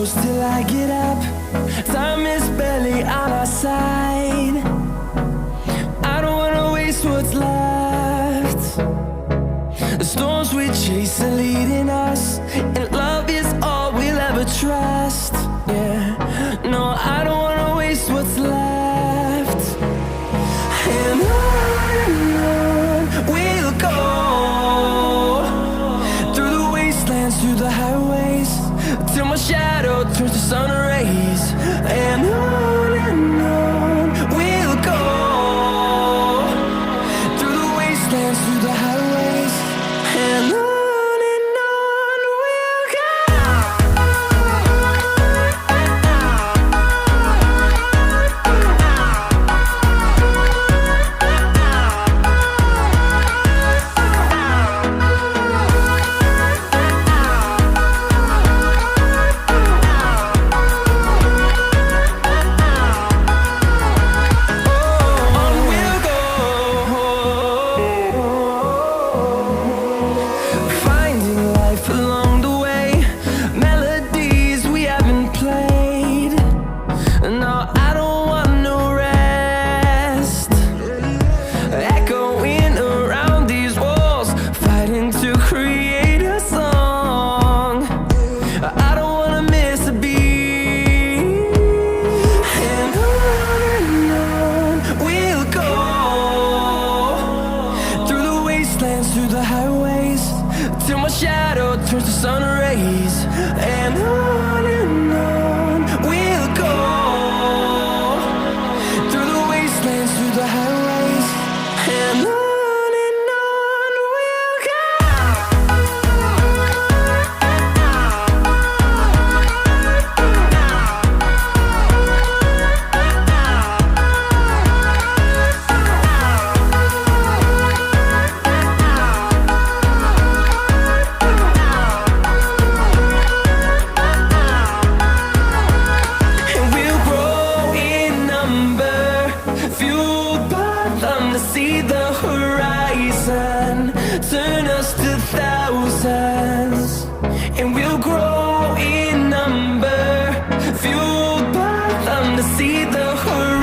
close till I get up. Time is barely on our side. I don't wanna waste what's left. The storms we chase are leading us, and love is all we'll ever trust. Yeah, no, I don't wanna waste what's left. And on we'll go, through the wastelands, through the highways, till my shadow turns to sun rays. And on we'll go, through the wastelands, through the highways, and on we'll go. Through the highways, till my shadow turns to sun rays. And on we'll go, through the wastelands, through the highways, and on we'll go. See the horizon turn us to thousands, and we'll grow in number, fueled by them to see the horizon.